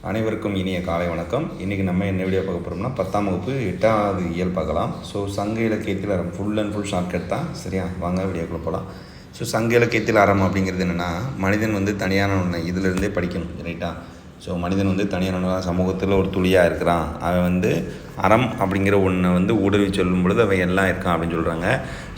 அனைவருக்கும் இனிய காலை வணக்கம். இன்றைக்கி நம்ம என்ன வீடியோ பார்க்க போகிறோம்னா 10ஆம் வகுப்பு 8வது இயல் பார்க்கலாம். ஸோ சங்க இலக்கியத்தில் அறம் ஃபுல் அண்ட் ஃபுல் ஷார்ட்கட் தான். சரியா, வாங்க வீடியோக்குள்ளே போகலாம். ஸோ சங்க இலக்கியத்தில் அறம் அப்படிங்கிறது என்னென்னா, மனிதன் வந்து தனியான ஒன்று இதிலிருந்தே படிக்கணும். ரைட்டா? ஸோ மனிதன் வந்து தனியான சமூகத்தில் ஒரு துளியாக இருக்கிறான். அவன் வந்து அறம் அப்படிங்கிற ஒன்றை வந்து ஊடுருவி சொல்லும் பொழுது அவன் எல்லாம் இருக்கான் அப்படின்னு சொல்கிறாங்க.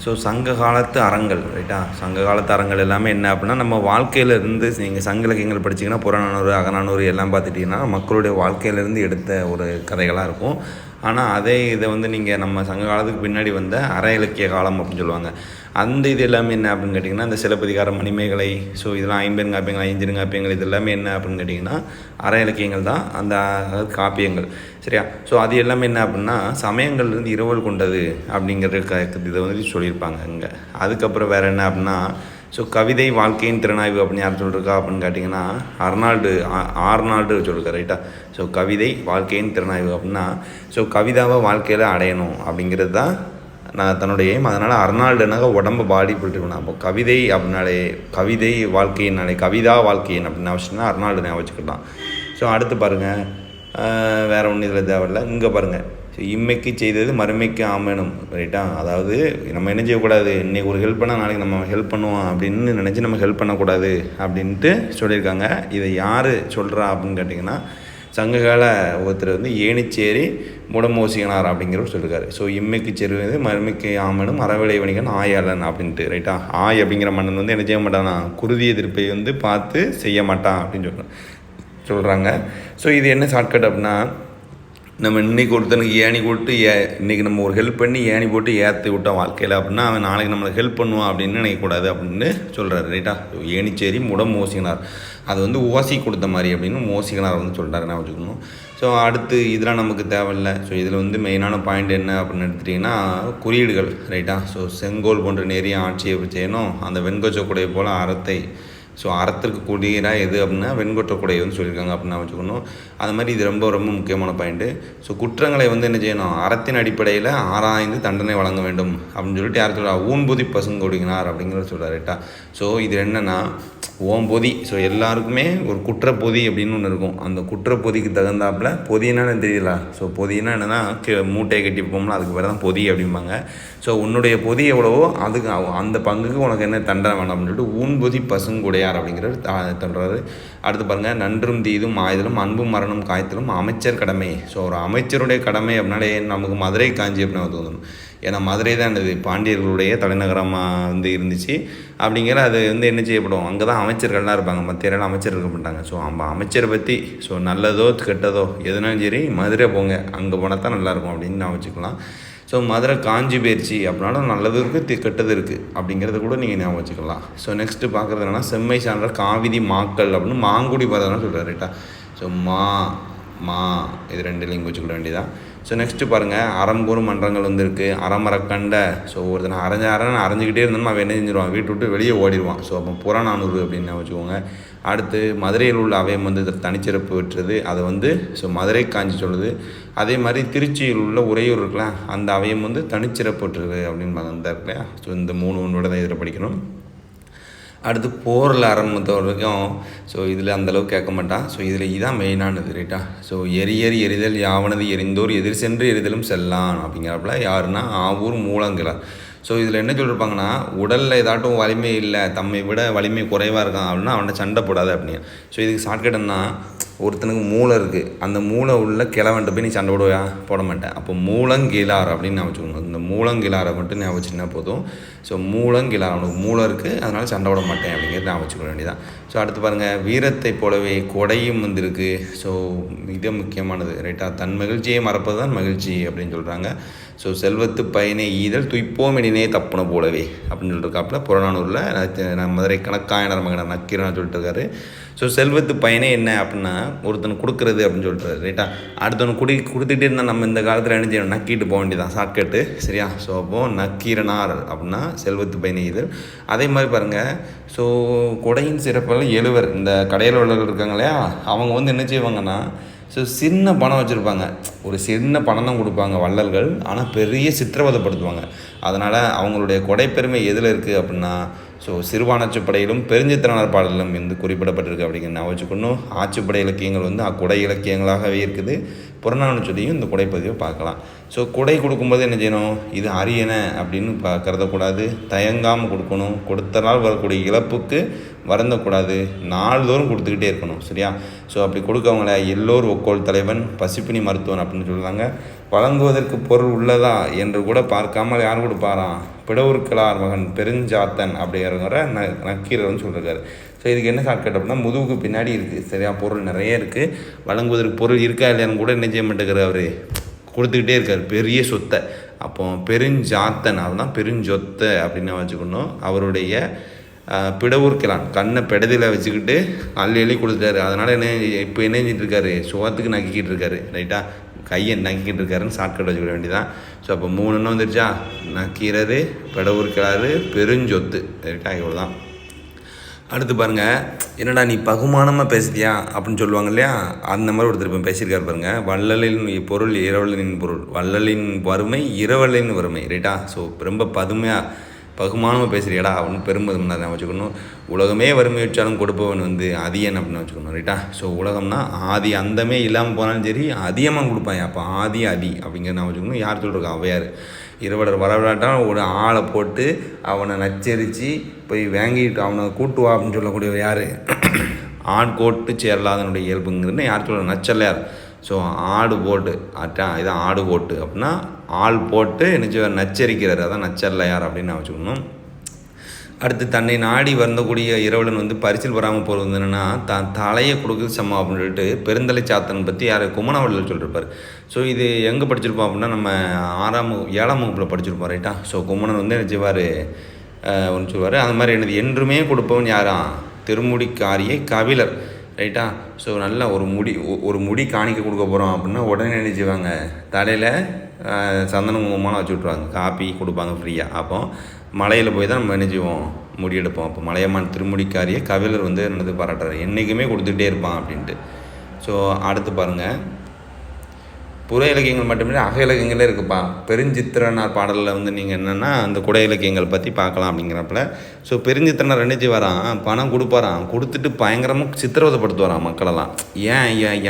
ஸோ சங்க காலத்து அறங்கள், ரைட்டா, சங்க காலத்து அறங்கள் எல்லாமே என்ன அப்படின்னா, நம்ம வாழ்க்கையிலேருந்து நீங்கள் சங்க இலக்கியங்கள் படிச்சிங்கன்னா புறநானூறு அகநானூறு எல்லாம் பார்த்துட்டிங்கன்னா மக்களுடைய வாழ்க்கையிலேருந்து எடுத்த ஒரு கதைகளாக இருக்கும். ஆனால் இதை வந்து நீங்கள் நம்ம சங்க காலத்துக்கு பின்னாடி வந்த அற இலக்கிய காலம் அப்படின்னு சொல்லுவாங்க. அந்த இது எல்லாமே என்ன அப்படின்னு கேட்டிங்கன்னா, இந்த சிலப்பதிகாரம், மணிமேகலை, ஸோ இதெல்லாம் ஐம்பெருங்காப்பியங்கள், ஐஞ்சிருங்காப்பியங்கள், இது எல்லாமே என்ன அப்படின்னு கேட்டிங்கன்னா அற இலக்கியங்கள் தான். அதாவது காப்பியங்கள். சரியா? ஸோ அது எல்லாமே என்ன அப்படின்னா சமயங்கள்லேருந்து இரவல் கொண்டது அப்படிங்கிற இதை வந்து சொல்லியிருப்பாங்க அங்கே. அதுக்கப்புறம் வேறு என்ன அப்படின்னா, ஸோ கவிதை வாழ்க்கையின் திறனாய்வு அப்படின்னு யார் சொல்லியிருக்கா அப்படின்னு கேட்டிங்கன்னா ஆர்னால்டு சொல்லியிருக்கா. ரைட்டா? ஸோ கவிதை வாழ்க்கையின் திறனாய்வு அப்படின்னா, ஸோ கவிதாவை வாழ்க்கையில் அடையணும் அப்படிங்கிறது தான் நான் தன்னுடைய எய்ம். அதனால் அர்னால்டுனாக உடம்பு பாடி போட்டுருக்கணும். அப்போ கவிதை அப்படின்னாலே கவிதை வாழ்க்கையினாலே கவிதா வாழ்க்கையின் அப்படின்னு அவசியம்னா அர்னால்டு ஞாபகம் வச்சுக்கலாம். ஸோ அடுத்து பாருங்கள், வேறு ஒன்றும் இதில் தேவையில்லை. இங்கே பாருங்கள், ஸோ இம்மைக்கு செய்தது மறுமைக்கு ஆமேனும். ரைட்டா? அதாவது நம்ம என்ன செய்யக்கூடாது, இன்றைக்கி ஒரு ஹெல்ப் பண்ணால் நாளைக்கு நம்ம ஹெல்ப் பண்ணுவோம் அப்படின்னு நினச்சி நம்ம ஹெல்ப் பண்ணக்கூடாது அப்படின்ட்டு சொல்லியிருக்காங்க. இதை யார் சொல்கிறா அப்படின்னு கேட்டிங்கன்னா, சங்ககால ஒருத்தர் வந்து ஏணிச்சேரி முடமோசிகனார் அப்படிங்கிறவர் சொல்லியிருக்காரு. ஸோ இம்மைக்கு செருவது மறுமைக்கு ஆமனும் அறவிலை வணிகன் ஆயாளன் அப்படின்ட்டு. ரைட்டா? ஆய் அப்படிங்கிற மன்னன் வந்து என்ன செய்ய மாட்டானா, குருதி எதிர்ப்பை வந்து பார்த்து செய்ய மாட்டான் அப்படின்னு சொல்கிறாங்க. ஸோ இது என்ன ஷார்ட்கட் அப்படின்னா, நம்ம இன்றைக்கி ஒருத்தனுக்கு ஏணி போட்டு இன்றைக்கி நம்ம ஒரு ஹெல்ப் பண்ணி ஏணி போட்டு ஏற்றி விட்டோம் வாழ்க்கையில் அப்படின்னா, அவன் நாளைக்கு நம்மளுக்கு ஹெல்ப் பண்ணுவான் அப்படின்னு நினைக்கக்கூடாது அப்படின்னு சொல்கிறாரு. ரைட்டா? ஏணிச்சேரி முடம் மோசிகனார், அது வந்து ஓசி கொடுத்த மாதிரி அப்படின்னு மோசிகனார் வந்து சொல்கிறாரு. நான் வச்சுக்கணும். ஸோ அடுத்து இதெல்லாம் நமக்கு தேவையில்லை. ஸோ இதில் வந்து மெயினான பாயிண்ட் என்ன அப்படின்னு எடுத்துட்டிங்கன்னா குறியீடுகள். ரைட்டா? ஸோ செங்கோல் போன்ற நேரிய ஆட்சியை செய்யணும், அந்த வெண்கொச்சக்குடைய போல் அறத்தை. ஸோ அறத்திற்கு கூடியதாக எது அப்படின்னா வெண்கொற்றக்குடைய வந்து சொல்லியிருக்காங்க அப்படின்னு வச்சுக்கணும். அது மாதிரி இது ரொம்ப ரொம்ப முக்கியமான பாயிண்ட்டு. ஸோ குற்றங்களை வந்து என்ன செய்யணும், அறத்தின் அடிப்படையில் ஆராய்ந்து தண்டனை வழங்க வேண்டும் அப்படின்னு சொல்லிட்டு யார் சொல்கிறா, ஊன்பொதி பசுங்கொடிங்கினார் அப்படிங்கிறத சொல்கிறார். ரைட்டா? ஸோ இது என்னென்னா ஓம்பொதி. ஸோ எல்லாருக்குமே ஒரு குற்றப்பொதி அப்படின்னு ஒன்று இருக்கும். அந்த குற்றப்பொதிக்கு தகுந்தாப்பில் பொதினா தெரியல. ஸோ பொதினா என்னென்னா மூட்டையை கட்டி போகும்ல, அதுக்கு பேர் தான் பொதி அப்படிம்பாங்க. ஸோ உன்னுடைய பொதி எவ்வளவோ அதுக்கு அந்த பங்குக்கு உனக்கு என்ன தண்டனை வேணும் அப்படின்னு சொல்லிட்டு ஊன்பொதி பசுங்குடையார் அப்படிங்கிறது சொல்கிறாரு. அடுத்து பாருங்கள், நன்றும் தீதும் ஆயுதலும் அன்பும் மரணம் காய்த்தலும் அமைச்சர் கடமை. ஸோ ஒரு அமைச்சருடைய கடமை அப்படின்னாலே நமக்கு மதுரை காஞ்சி அப்படின்னு தோணும். ஏன்னா மதுரை தான் இருந்தது, பாண்டியர்களுடைய தலைநகரமாக வந்து இருந்துச்சு. அப்படிங்கிற அது வந்து என்ன செய்யப்படும், அங்கே தான் அமைச்சர்கள்லாம் இருப்பாங்க, மற்ற இடம்லாம் அமைச்சர் இருக்க மாட்டாங்க. ஸோ அமைச்சரை பற்றி ஸோ நல்லதோ கெட்டதோ எதுனாலும் சரி மதுரை போங்க, அங்கே போனால் தான் நல்லாயிருக்கும் அப்படின்னு நான் வச்சுக்கலாம். ஸோ மதுரை காஞ்சி போயிடுச்சு அப்படின்னாலும் நல்லது இருக்குது கெட்டது இருக்குது அப்படிங்கிறத கூட நீங்கள் ஞாபகம் வச்சுக்கலாம். ஸோ நெக்ஸ்ட்டு பார்க்குறது என்னென்னா, செம்மை சான்ற காவிதி மாக்கள் அப்படின்னு மாங்குடி பதம்னு சொல்கிறார். ரைட்டா? ஸோ மா இது ரெண்டு லிங்க் வச்சுக்கிட வேண்டியதான். ஸோ நெக்ஸ்ட்டு பாருங்கள், அறம்பூர் மன்றங்கள் வந்து இருக்குது. அறமரக்கண்ட. ஸோ ஒருத்தனை அரைஞ்சிக்கிட்டே இருந்தோம்னா அவன் என்ன செஞ்சிருவான், வீட்டு விட்டு வெளியே ஓடிடுவான். ஸோ அப்போ புறநானூறு அப்படின்னு வச்சுக்கோங்க. அடுத்து மதுரையில் உள்ள அவையம் வந்து தனிச்சிறப்பு பெற்றது, அதை வந்து ஸோ மதுரை காஞ்சி சொல்லுது. அதே மாதிரி திருச்சியில் உள்ள உறையூர் இருக்குல்ல, அந்த அவையம் வந்து தனிச்சிறப்பு பெற்றது அப்படின்னு அந்த இல்லையா. ஸோ இந்த 3 தான் இதில் படிக்கணும். அடுத்து போரில் ஆரம்பத்த வரைக்கும் ஸோ இதில் அந்தளவுக்கு கேட்க மாட்டான். ஸோ இதில் இதான் மெயினானது. ரைட்டா? ஸோ எரிதல் யாவனது எரிந்தோர் எதிர் சென்று எரிதலும் செல்லான் அப்படிங்கிறப்பல யாருன்னா ஆவூர் மூலங்கிழார். ஸோ இதில் என்ன சொல்லியிருப்பாங்கன்னா, உடலில் ஏதாட்டும் வலிமை இல்லை, தம்மை விட வலிமை குறைவாக இருக்கான் அப்படின்னா அவனை சண்டை போடாது அப்படின்னு. ஸோ இதுக்கு ஷார்ட்கட்னா, ஒருத்தனுக்கு மூளை இருக்குது, அந்த மூளை உள்ள கிழவன்ட்டு போய் நீ சண்டை போட மாட்டேன். அப்போ மூலங்கிழார் அப்படின்னு நான் வச்சுக்கணும். இந்த மூலங்கிழாரை மட்டும் நான் வச்சுன்னா போதும். ஸோ மூலங்கிழார், அவனுக்கு மூளை இருக்குது, அதனால் சண்டை போட மாட்டேன் அப்படிங்கிறது நான் வச்சுக்க வேண்டியதான். ஸோ அடுத்து பாருங்கள், வீரத்தை போலவே கொடையும் வந்துருக்கு. ஸோ இது முக்கியமானது. ரைட்டா? தன் மகிழ்ச்சியை மறப்பது தான் மகிழ்ச்சி அப்படின்னு சொல்கிறாங்க. ஸோ செல்வத்து பயனை ஈதல் துய்ப்போம் எனினே தப்புன போலவே அப்படின்னு சொல்லியிருக்காப்புல புறநானூரில் மதுரை கணக்காயனர் மகனர் நக்கீரன் சொல்லிட்டு இருக்காரு. ஸோ செல்வத்து பயனே என்ன அப்படின்னா ஒருத்தனுக்கு கொடுக்குறது அப்படின்னு சொல்லிட்டு. ரைட்டா? அடுத்தவனுக்கு கொடுத்துட்டே இருந்தால் நம்ம இந்த காலத்தில் என்ன செய்யணும், நக்கிட்டு போக வேண்டியதான் ஷார்ட்கட்டு. சரியா? ஸோ அப்போது நக்கீரனார் அப்படின்னா செல்வத்து பயனை ஈதல். அதே மாதிரி பாருங்கள், ஸோ கொடையின் சிறப்பில் எழுவர், இந்த கடையில் உள்ளவர்கள் இருக்காங்க இல்லையா, அவங்க வந்து என்ன செய்வாங்கன்னா, ஸோ சின்ன பணம் வச்சுருப்பாங்க, ஒரு சின்ன பணம் தான் கொடுப்பாங்க வள்ளல்கள், ஆனால் பெரிய சித்திரவதைப்படுத்துவாங்க. அதனால் அவங்களுடைய கொடைப்பெருமை எதில் இருக்குது அப்படின்னா, ஸோ சிறுபானாற்றுப்படையிலும் பெருஞ்சித்திரனார் பாடலும் வந்து குறிப்பிடப்பட்டிருக்கு அப்படிங்கிறத நான் வச்சுக்கணும். ஆட்சிப்படை இலக்கியங்கள் வந்து குடை இலக்கியங்களாகவே இருக்குது. புறநானூற்றிலையும் இந்த குடைப்பதிவை பார்க்கலாம். ஸோ குடை கொடுக்கும்போது என்ன செய்யணும், இது அரியன அப்படின்னு கருதக்கூடாது, தயங்காமல் கொடுக்கணும், கொடுத்தனால் வரக்கூடிய இழப்புக்கு வருந்தக்கூடாது, நாள்தோறும் கொடுத்துக்கிட்டே இருக்கணும். சரியா? ஸோ அப்படி கொடுக்கவங்கள எல்லோர் ஒக்கோல் தலைவன் பசிப்பினி மருத்துவன் அப்படின்னு சொல்கிறாங்க. வழங்குவதற்கு பொருள் உள்ளதா என்று கூட பார்க்காமல் யார் கொடுப்பாராம், பிடவுர்களார் மகன் பெருஞ்சாத்தன் அப்படிங்கிற நக்கீரர்னு சொல்லியிருக்காரு. ஸோ இதுக்கு என்ன ஷார்ட்கட் அப்படின்னா, முதுகுக்கு பின்னாடி இருக்குது. சரியா? பொருள் நிறைய இருக்குது, வழங்குவதற்கு பொருள் இருக்கா இல்லையான்னு கூட என்ன செய்ய மாட்டேங்கிறார், அவர் கொடுத்துக்கிட்டே இருக்கார் பெரிய சொத்தை. அப்போ பெருஞ்சாத்தன் அதுதான் பெருஞ்சொத்தை அப்படின்னு வச்சுக்கணும். அவருடைய பிடவுர்களான் கண்ணை பெடதில் வச்சுக்கிட்டு அள்ளி கொடுத்துட்டாரு. அதனால் இப்போ என்ன செஞ்சிட்டு இருக்காரு, சுகத்துக்கு நக்கிக்கிட்டு இருக்காரு. ரைட்டா? கையை நக்கிக்கிட்டு இருக்காருன்னு ஷார்ட்கட் வச்சுக்கிட வேண்டியதான். ஸோ அப்போ 3 வந்துருச்சா, நக்கீரர், பிடவுர்களாறு, பெருஞ்சொத்து. ரைட்டா? இவ்வளோ தான். அடுத்து பாருங்கள், என்னடா நீ பகுமானமாக பேசுதியா அப்படின்னு சொல்லுவாங்க இல்லையா, அந்த மாதிரி ஒருத்தர் இப்போ பேசியிருக்காரு பாருங்கள். வள்ளலின் பொருள் இரவலின் பொருள், வள்ளலின் வறுமை இரவலின் வறுமை. ரைட்டா? ஸோ ரொம்ப பகுமானமாக பேசுகிறியாடா அப்படின்னு பெரும்பதும் தான் வச்சுக்கணும். உலகமே வறுமை வச்சாலும் கொடுப்பவன் வந்து அதியன் அப்படின்னு வச்சுக்கணும். ரைட்டா? ஸோ உலகம்னா ஆதி அந்தமே இல்லாமல் போனாலும் சரி அதிகமாக கொடுப்பாங்க. அப்போ ஆதி அப்படிங்கிறத நான் வச்சுக்கணும். யார் சொல்கிறா, அவையார். இருவடர் வரவிடாட்டால் ஒரு ஆளை போட்டு அவனை நச்சரித்து போய் வாங்கிட்டு அவனை கூட்டுவா அப்படின்னு சொல்லக்கூடியவர் யார், ஆட்கோட்டு சேரலாதனுடைய இயல்புங்கிறது யார் சொல்கிற, நச்சல்லையார். ஸோ ஆடு போட்டு இதான் ஆடு போட்டு அப்படின்னா ஆள் போட்டு என்ன நச்சரிக்கிறார், அதான் நச்சல்லையார் அப்படின்னு நான் வச்சுக்கணும். அடுத்து தன்னை நாடி வந்தக்கூடிய இரவலன் வந்து பரிசில் வராமல் போகிறது என்னென்னா தான் தலையை கொடுக்குறது சமம் அப்படின்னு சொல்லிட்டு பெருந்தலை சாத்தன் பற்றி யார் குமணவள்ளில் சொல்லியிருப்பார். ஸோ இது எங்கே படிச்சிருப்போம் அப்படின்னா நம்ம 7ஆம் வகுப்பில் படிச்சிருப்போம். ரைட்டா? ஸோ குமணன் வந்து என்ன செய்வார், ஒன்று சொல்லுவார். அந்த மாதிரி என்னது என்றுமே கொடுப்பவன் யாராம், திருமுடிக்காரியை கபிலர். ரைட்டா? ஸோ நல்லா ஒரு முடி காணிக்க கொடுக்க போகிறோம் அப்படின்னா உடனே என்ன செய்வாங்க, தலையில் சந்தன குங்குமம்லாம் வச்சு விட்ருவாங்க, காப்பி கொடுப்பாங்க ஃப்ரீயாக. அப்போ மலையில் போய் தான் நம்ம என்ன செய்வோம், முடி எடுப்போம். அப்போ மலையம்மான் திருமுடிக்காரியை கபிலர் வந்து என்னது பாராட்டுறாரு, என்றைக்குமே கொடுத்துட்டே இருப்பான் அப்படின்ட்டு. ஸோ அடுத்து பாருங்கள், புற இலக்கியங்கள் மட்டுமே அக இலக்கியங்களே இருக்குப்பா. பெருஞ்சித்திரனார் பாடலில் வந்து நீங்கள் என்னென்னா அந்த குடை இலக்கியங்கள் பற்றி பார்க்கலாம் அப்படிங்கிறப்பல. ஸோ பெருஞ்சித்திரனார் என்னச்சு வரான், பணம் கொடுப்பாரான், கொடுத்துட்டு பயங்கரமாக சித்திரவதைப்படுத்துவாரான் மக்களெல்லாம்.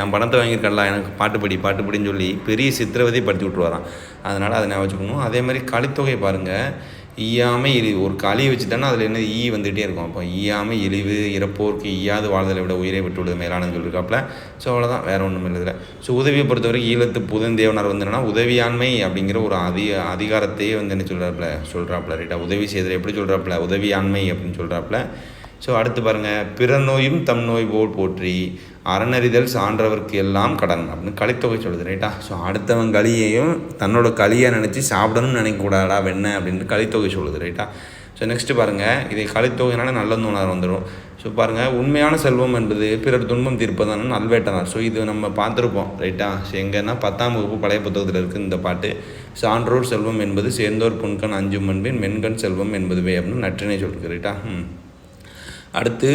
என் பணத்தை வாங்கியிருக்கலாம், எனக்கு பாட்டுப்படின்னு சொல்லி பெரிய சித்திரவதை படுத்தி விட்டுருவாரான். அதனால் அதை நான் வச்சுக்கணும். அதே மாதிரி கலித்தொகை பாருங்கள், ஈயாமை இழிவு, ஒரு களி வச்சுட்டோன்னா அதில் என்ன வந்துகிட்டே இருக்கும். அப்போ ஈயாமை இழிவு இறப்போருக்கு ஈயாது வாழ்தலை விட உயிரை விட்டுவிடுது மேலானு சொல்லியிருக்காப்புல. ஸோ அவ்வளோதான், வேறு ஒன்றும் இல்லை இதில். ஸோ உதவியை பொறுத்தவரை ஈழத்து புதந்தேவனார் வந்து என்னன்னா உதவியாண்மை அப்படிங்கிற ஒரு அதிகாரத்தையே வந்து என்ன சொல்கிறாப்புல. ரைட்டா? உதவி செய்தல் எப்படி சொல்கிறாப்புல, உதவியாண்மை அப்படின்னு சொல்கிறாப்புல. ஸோ அடுத்து பாருங்கள், பிற நோயும் தம் நோய் போல் போற்றி அறநறிதல் சான்றவர்க்கு எல்லாம் கடன் அப்படின்னு கலித்தொகை சொல்லுது. ரைட்டா? ஸோ அடுத்தவன் களியையும் தன்னோட களியை நினச்சி சாப்பிடணும்னு நினைக்கக்கூடாடா வெண்ணை அப்படின்னு கலித்தொகை சொல்லுது. ரைட்டா? ஸோ நெக்ஸ்ட்டு பாருங்கள், இதை கலித்தொகைனால நல்ல வந்துடும். ஸோ பாருங்கள், உண்மையான செல்வம் என்பது பிறர் துன்பம் தீர்ப்பதான நல்வேட்டனார். ஸோ இது நம்ம பார்த்துருப்போம். ரைட்டா? ஸோ எங்கன்னா 10ஆம் வகுப்பு பழைய புத்தகத்தில் இருக்குது இந்த பாட்டு. சான்றோர் செல்வம் என்பது சேர்ந்தோர் புன்கண் அஞ்சும் அன்பின் மென்கண் செல்வம் என்பதுவே அப்படின்னு நற்றினை சொல்லிருக்கு. ரைட்டா? அடுத்து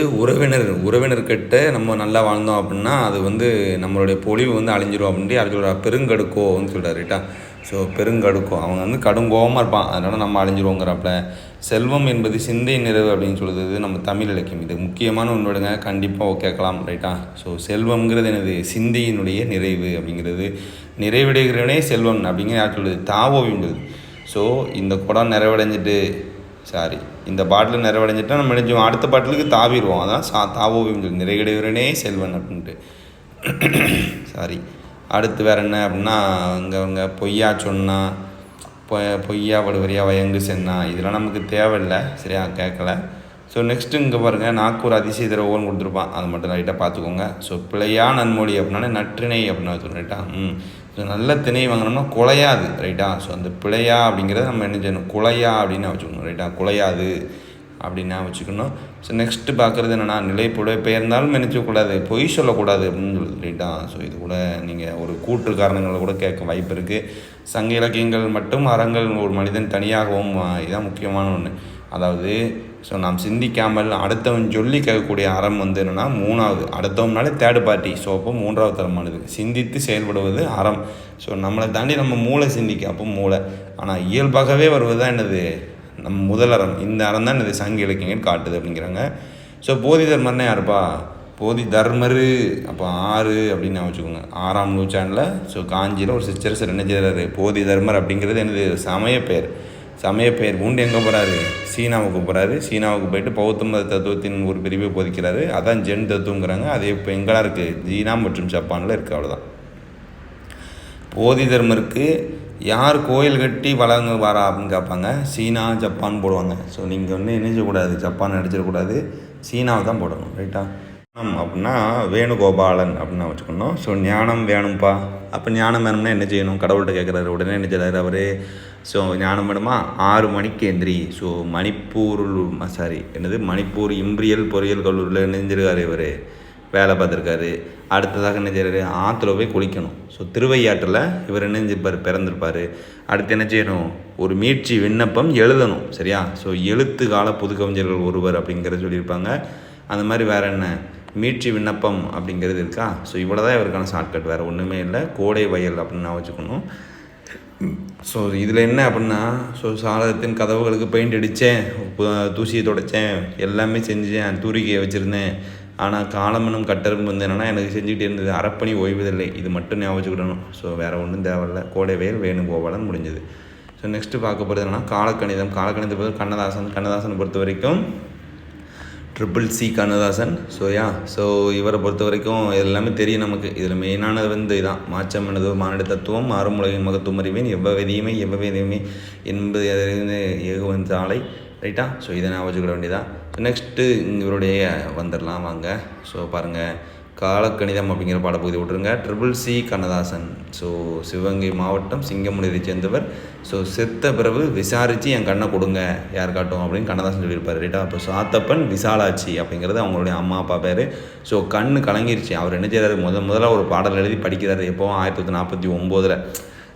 உறவினர்கிட்ட நம்ம நல்லா வாழ்ந்தோம் அப்படின்னா அது வந்து நம்மளுடைய பொலிவு வந்து அழிஞ்சிரும் அப்படின்ட்டு யார் சொல்கிறா, பெருங்கடுக்கோன்னு சொல்கிறார். ரைட்டா? ஸோ பெருங்கடுக்கோ அவங்க வந்து கடும் கோபமாக இருப்பான், அதனால் நம்ம அழிஞ்சிருவோங்கிறப்பல. செல்வம் என்பது சிந்தை நிறைவு அப்படின்னு சொல்லுறது நம்ம தமிழ் இலக்கியம். இது முக்கியமான ஒன்றுடுங்க, கண்டிப்பாக கேட்கலாம். ரைட்டா? ஸோ செல்வம்ங்கிறது என்னது, சிந்தையினுடைய நிறைவு அப்படிங்கிறது. நிறைவடைகிறவனே செல்வம் அப்படிங்கிற யார் சொல்லுது, தாவோவியம் சொல்லுது. ஸோ இந்த குடம் நிறைவடைஞ்சிட்டு இந்த பாட்டில் நிறைவடைஞ்சிட்டா நம்ம நினைச்சோம் அடுத்த பாட்டிலுக்கு தாவிடுவோம். அதான் தாவோவியம் சொல்லி நிறைவடைகிறவனே செல்வன் அப்படின்ட்டு. அடுத்து வேறு என்ன அப்படின்னா, அவங்க பொய்யா சொன்னால் பொய்யா படுவரியா வயங்கு சென்னா, இதெல்லாம் நமக்கு தேவையில்லை. சரியா? கேட்கல. ஸோ நெக்ஸ்ட்டு இங்கே பாருங்கள், நாக்கூர் அதிசய திரவோன்னு கொடுத்துருப்பான், அது மட்டும் லைட்டாக பார்த்துக்கோங்க. ஸோ பிழையா நன்மொழி அப்படின்னாலே நற்றிணை அப்படின்னு வச்சுக்கணும். ரைட்டா? ஸோ நல்ல திணை வாங்கினோம்னா குலையாது. ரைட்டா? ஸோ அந்த பிழையா அப்படிங்கிறத நம்ம என்ன செய்யணும், குலையா அப்படின்னு வச்சுக்கணும். ரைட்டா? குலையாது அப்படின்னா வச்சுக்கணும். ஸோ நெக்ஸ்ட்டு பார்க்குறது என்னென்னா, நிலைப்புடைய பெயர்ந்தாலும் நினைச்சக்கூடாது, பொய் சொல்லக்கூடாது அப்படின்னு சொல்லுது. ரைட்டா? ஸோ இது கூட நீங்கள் ஒரு கூற்று காரணங்களை கூட கேட்க வாய்ப்பு இருக்குது. சங்க இலக்கியங்கள் மட்டும் அறங்கள் ஒரு மனிதன் தனியாகவும் இதுதான் முக்கியமான ஒன்று. அதாவது ஸோ நாம் சிந்திக்காமல் அடுத்தவன் சொல்லி கேட்கக்கூடிய அறம் வந்து என்னென்னா 3வது, அடுத்தவனாலே தேர்டு பார்ட்டி. ஸோ அப்போ 3வது தரமானது சிந்தித்து செயல்படுவது அறம். ஸோ நம்மளை தாண்டி நம்ம மூளை சிந்திக்க, அப்போ மூளை. ஆனால் இயல்பாகவே வருவது தான் என்னது, நம்ம முதல் அறம், இந்த அறம் தான் இது சங்க இலக்கியங்கள் காட்டுது அப்படிங்கிறாங்க. ஸோ போதி தர்மர்னா யாருப்பா? போதி தர்மர் அப்போ 6 அப்படின்னு வச்சுக்கோங்க. 6ஆம் நூற்றாண்டில் ஸோ காஞ்சியில் ஒரு சிற்றரசர் என்ன செய்கிறாரு? போதி தர்மர் அப்படிங்கிறது என்னது? சமய பெயர் பூண்டு எங்கே போகிறாரு? சீனாவுக்கு போகிறாரு. சீனாவுக்கு போயிட்டு பௌத்த மத தத்துவத்தின் ஒரு பிரிவை போதிக்கிறாரு. அதான் ஜென் தத்துவங்கிறாங்க. அது இப்போ எங்கெல்லாம் இருக்குது? சீனா மற்றும் ஜப்பானில் இருக்குது. அவ்வளோதான். போதி தர்மருக்கு யார் கோயில் கட்டி வளங்க வரா அப்படின்னு கேட்பாங்க. சீனா ஜப்பான் போடுவாங்க. ஸோ நீங்கள் ஒன்று நினைச்சக்கூடாது, ஜப்பான் அடிச்சிடக்கூடாது, சீனாவை தான் போடணும். ரைட்டா? அப்படின்னா வேணுகோபாலன் அப்படின்னு வச்சுக்கணும். ஸோ ஞானம் வேணும்ப்பா. அப்போ ஞானம் வேணும்னா என்ன செய்யணும்? கடவுள்கிட்ட கேட்குறாரு. உடனே என்ன செய்கிறாரு அவர்? ஸோ ஞானம் வேணுமா? 6 மணிக்கு எந்திரி. ஸோ மணிப்பூர் இம்பிரியல் பொறியியல் கல்லூரியில் இணைஞ்சிருக்காரு. இவர் வேலை பார்த்துருக்காரு. அடுத்ததாக என்ன செய்கிறாரு? ஆற்றுல போய் குளிக்கணும். ஸோ திருவையாற்றில் இவர் இணைஞ்சிருப்பார், பிறந்திருப்பார். அடுத்து என்ன செய்யணும்? ஒரு மீட்சி விண்ணப்பம் எழுதணும். சரியா? ஸோ எழுத்து கால புது கவிஞர்கள் ஒருவர் அப்படிங்கிறத சொல்லியிருப்பாங்க. அந்த மாதிரி வேறு என்ன மீட்சி விண்ணப்பம் அப்படிங்கிறது இருக்கா? ஸோ இவ்வளோ தான் இவருக்கான ஷார்ட்கட், வேறு ஒன்றுமே இல்லை. கோடை வயல் அப்படின்னு நான் வச்சுக்கணும். ஸோ இதில் என்ன அப்படின்னா, ஸோ சாதகத்தின் கதவுகளுக்கு பெயிண்ட் அடித்தேன், தூசியை துடைச்சேன், எல்லாமே செஞ்சேன், தூரிகையை வச்சுருந்தேன். ஆனால் காலமனும் கட்டரும் வந்து என்னென்னா எனக்கு செஞ்சுக்கிட்டே இருந்தது. அறப்பணி ஓய்வதில்லை. இது மட்டும் ஞாபகம் வச்சுக்கிடணும். ஸோ வேறு ஒன்றும் தேவையில்லை. கோடை வயல் வேணுகோபாலன் முடிஞ்சது. ஸோ நெக்ஸ்ட்டு பார்க்க போகிறது என்னென்னா காலக்கணிதம் பொறுத்த கண்ணதாசன் பொறுத்த வரைக்கும் CCC கண்ணதாசன். ஸோ இவரை பொறுத்த வரைக்கும் எல்லாமே தெரியும் நமக்கு. இதில் மெயினானது வந்து இதான் மாற்றம் எனது மானிட தத்துவம், மாறுமுலகின் மகத்துவம் அறிவேன், எவ்வளவு எதுவுமே என்பது ஏகுவன் சாலை. ரைட்டா? ஸோ இதை நான் வச்சுக்கிட வேண்டியதான். ஸோ நெக்ஸ்ட்டு இவருடைய வந்துடலாம் வாங்க. ஸோ பாருங்கள், காலக்கணிதம் அப்படிங்கிற பாடப்பகுதி விட்ருங்க. CCC கண்ணதாசன். ஸோ சிவகங்கை மாவட்டம் சிங்கமுனியை சேர்ந்தவர். ஸோ செத்த பிறகு விசாரித்து என் கண்ணை கொடுங்க, யார் காட்டும் அப்படின்னு கண்ணதாசன் சொல்லியிருப்பார். ரைட்டா? அப்போ சாத்தப்பன் விசாலாட்சி அப்படிங்கிறது அவங்களுடைய அம்மா அப்பா பேர். ஸோ கண் கலங்கிருச்சு. அவர் என்ன செய்கிறாரு? முதல்ல ஒரு பாடல் எழுதி படிக்கிறாரு. எப்போவும் 1949.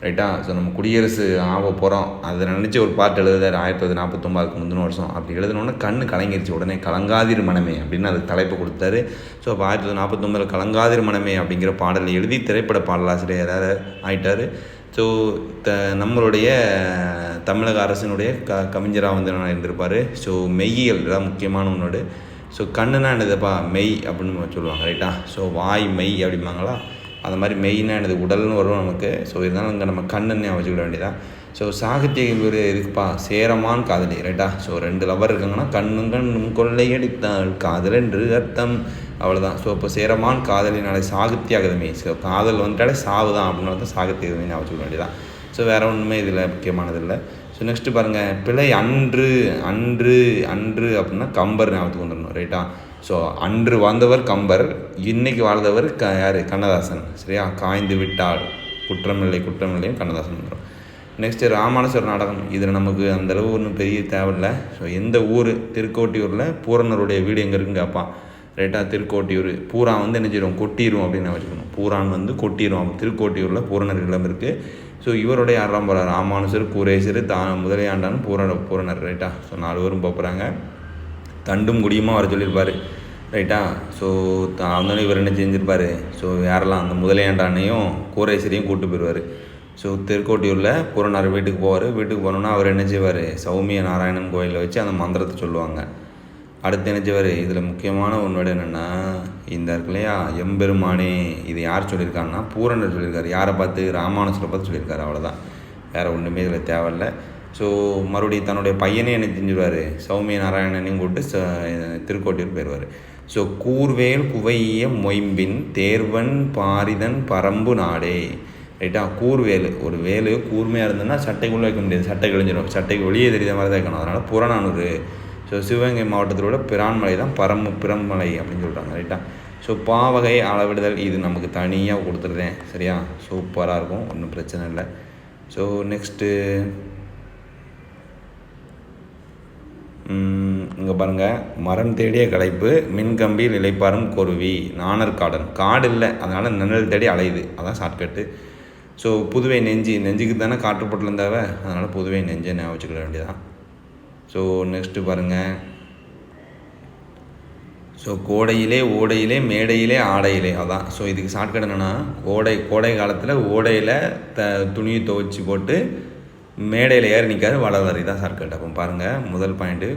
ரைட்டா? ஸோ நம்ம குடியரசு ஆக போகிறோம், அதை நினச்சி ஒரு பாட்டு எழுதுறாரு 1949 முந்தின வருஷம். அப்படி எழுதினோடனே கண் கலங்கிருச்சு. உடனே கலங்காதிரு மனமே அப்படின்னு அதுக்கு தலைப்பு கொடுத்தாரு. ஸோ அப்போ 1949 கலங்காதிரு மனமே அப்படிங்கிற பாடலை எழுதி திரைப்பட பாடலாசிரியர் ஆயிட்டார். ஸோ நம்மளுடைய தமிழக அரசினுடைய கவிஞராக வந்து இருந்திருப்பார். ஸோ மெய்யியல் தான் முக்கியமான ஒன்றோடு. ஸோ கண்ணுனா என்னதுப்பா? மெய் அப்படின்னு சொல்லுவாங்க. ரைட்டா? ஸோ வாய் மெய் அப்படிம்பாங்களா? அந்த மாதிரி மெயினாக எனது உடல்னு வரும் நமக்கு. ஸோ இருந்தாலும் இங்கே நம்ம கண்ணுன்னு வச்சுக்கிட வேண்டியதான். ஸோ சாகித்யம் ஒரு இதுக்குப்பா சேரமான் காதலி. ரைட்டா? ஸோ 2 லவர் இருக்காங்கன்னா கண்ணும் கொள்ளையடித்தாள் காதல் என்று அர்த்தம். அவ்வளோதான். ஸோ இப்போ சேரமான் காதலினாலே சாகித்ய அகாதமி. ஸோ காதல் வந்துட்டாலே சாவு தான் அப்படின்னு தான் சாகித்ய அகாதமி வச்சுக்கிட வேண்டியதான். ஸோ வேறு ஒன்றுமே இதில் முக்கியமானது இல்லை. ஸோ நெக்ஸ்ட்டு பாருங்கள், பிழை அன்று அப்படின்னா கம்பர் ஞாபகத்துக்கு வந்துடணும். ரைட்டா? ஸோ அன்று வாழ்ந்தவர் கம்பர், இன்னைக்கு வாழ்ந்தவர் யார்? கண்ணதாசன். சரியா? காய்ந்து விட்டால் குற்றமில்லையும் கண்ணதாசன் வந்துடும். நெக்ஸ்ட்டு ராமானுஜர் நாடகம். இதில் நமக்கு அந்தளவு ஒன்றும் பெரிய தேவையில்லை. ஸோ எந்த ஊர்? திருக்கோட்டியூரில் பூரணருடைய வீடு எங்கே இருக்குன்னு கேட்பான். ரைட்டா? திருக்கோட்டியூர். பூரா வந்து என்ன செய்வோம்? கொட்டிடும் அப்படின்னு வச்சுக்கணும். பூரான் வந்து கொட்டிடும். திருக்கோட்டியூரில் பூரணர் இல்லம் இருக்குது. ஸோ இவருடைய 6ஆம் போகிறார் ராமானுஜர், கூரேசர், முதலையாண்டான், பூரணர். ரைட்டா? ஸோ 4 பேரும் போகிறாங்க. தண்டும் குடியுமா வர சொல்லியிருப்பார். ரைட்டா? ஸோ அதனால இவர் என்ன செஞ்சிருப்பார்? ஸோ யாரெல்லாம் அந்த முதலையாண்டானையும் கூரேசரையும் கூப்பிட்டு போயிடுவார். ஸோ திருக்கோட்டியூரில் பூரணர் வீட்டுக்கு போவார். வீட்டுக்கு போனோன்னா அவர் என்ன செய்வார்? சௌமிய நாராயணன் கோயிலில் வச்சு அந்த மந்திரத்தை சொல்லுவாங்க. அடுத்து என்ன செய்வார்? இதில் முக்கியமான ஒன்றோட என்னென்னா, இந்த இருக்கு இல்லையா எம்பெருமானே, இது யார் சொல்லியிருக்காங்கன்னா பூரணர் சொல்லியிருக்காரு. யாரை பார்த்து? ராமானுஜரை பார்த்து சொல்லியிருக்காரு. அவ்வளோதான். வேறு ஒன்றுமே இதில் தேவையில்லை. ஸோ மறுபடியும் தன்னுடைய பையனே என்ன செஞ்சுருவார்? சௌமிய நாராயணனையும் கூப்பிட்டு திருக்கோட்டியூர் போயிடுவார். ஸோ கூர்வேல் குவைய மொயம்பின் தேர்வன் பாரிதன் பரம்பு நாடே. ரைட்டா? கூர்வேல், ஒரு வேலு கூர்மையாக இருந்ததுன்னா சட்டைக்குள்ளே வைக்க முடியாது, சட்டை கிழிஞ்சிடும். சட்டைக்கு வெளியே தெரியாத மாதிரி தான் இருக்கணும். அதனால் புறநானூறு. ஸோ சிவகங்கை மாவட்டத்தில் உள்ள பிரான்மலை தான் பிறமலை அப்படின்னு சொல்கிறாங்க. ரைட்டா? ஸோ பாவகை அளவிடுதல் இது நமக்கு தனியாக கொடுத்துருதேன். சரியா? சூப்பராக இருக்கும், ஒன்றும் பிரச்சனை இல்லை. ஸோ நெக்ஸ்ட்டு இங்கே பாருங்கள், மரம் தேடிய களைப்பு, மின்கம்பியில் இலைப்பாரும் குருவி, நாணர்காடன். காடு இல்லை, அதனால் நிழல் தேடி அலையுது. அதான் ஷார்ட்கட்டு. ஸோ புதுவை நெஞ்சுக்கு தானே காற்றுப்பட்டில் இருந்தாவே, அதனால் புதுவை நெஞ்சை ஞாபகம் வச்சுக்கிட வேண்டியதான். ஸோ நெக்ஸ்ட்டு பாருங்கள், ஸோ கோடையிலே ஓடையிலே மேடையிலே ஆடையிலே. அதான். ஸோ இதுக்கு ஷார்ட்கட் என்னென்னா, கோடை காலத்தில் ஓடையில் துணியை துவைச்சி போட்டு மேடையில் ஏறி நிற்காது வளராது. இதான் ஷார்ட்கட். அப்போ பாருங்கள், முதல் பாயிண்ட்டு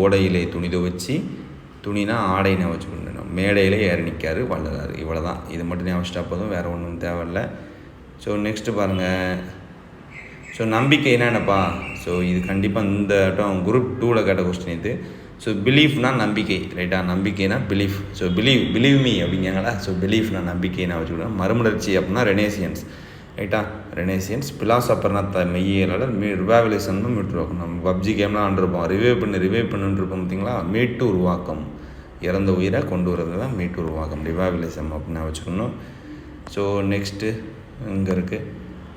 ஓடையிலே துணி துவச்சி, துணினா ஆடைனை வச்சுக்கணும். மேடையிலே ஏறி நிற்காரு வளராது. இவ்வளோ தான். இது மட்டும் ஞாபகம் போதும், வேறு ஒன்றும் தேவையில்லை. ஸோ நெக்ஸ்ட்டு பாருங்கள். ஸோ நம்பிக்கைனா என்னப்பா? ஸோ இது கண்டிப்பாக இந்த குரூப் 2ல் கேட்ட கொஸ்டின் இது. ஸோ பிலீஃப்னா நம்பிக்கை, ரைட்டா? நம்பிக்கைனா பிலீஃப். ஸோ பிலீவ் மீ அப்படிங்காங்களா? ஸோ பிலீஃப்னா நம்பிக்கைனா வச்சுக்கிட்டோம். மறுமலர்ச்சி அப்படின்னா ரெனேசியன்ஸ், ரைட்டா? ரெனேசியன்ஸ். பிலாசபர்னா மெய்யியலாளர். ரிவைவலிசம்னு மீட்டு நம்ம பப்ஜி கேம்லாம் ஆண்டிருப்போம். ரிவைவ் பண்ணுன்ருப்போம் பார்த்தீங்களா? மீட்டு உருவாக்கம், இறந்த உயிரை கொண்டு வரது தான் மீட்டு உருவாக்கம், ரிவைவலிசம் அப்படின்னு வச்சுக்கணும். ஸோ நெக்ஸ்ட்டு இங்கே இருக்குது,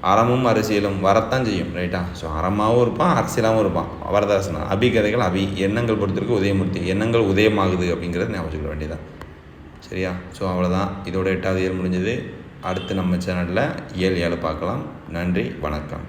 அறமும் அரசியலும் வரத்தான் செய்யும், ரைட்டா? ஸோ அறமாகவும் இருப்பான், அரசியலாகவும் இருப்பான். வரதாசனம். அபிகதைகள் எண்ணங்கள் பொறுத்திருக்கு உதயமூர்த்தி. எண்ணங்கள் உதயமாகுது அப்படிங்கிறது ஞாபகம் வச்சுக்க வேண்டியதான், சரியா? ஸோ அவ்வளோதான். இதோட 8வது இயல் முடிஞ்சது. அடுத்து நம்ம சேனலில் இயல் 7 பார்க்கலாம். நன்றி, வணக்கம்.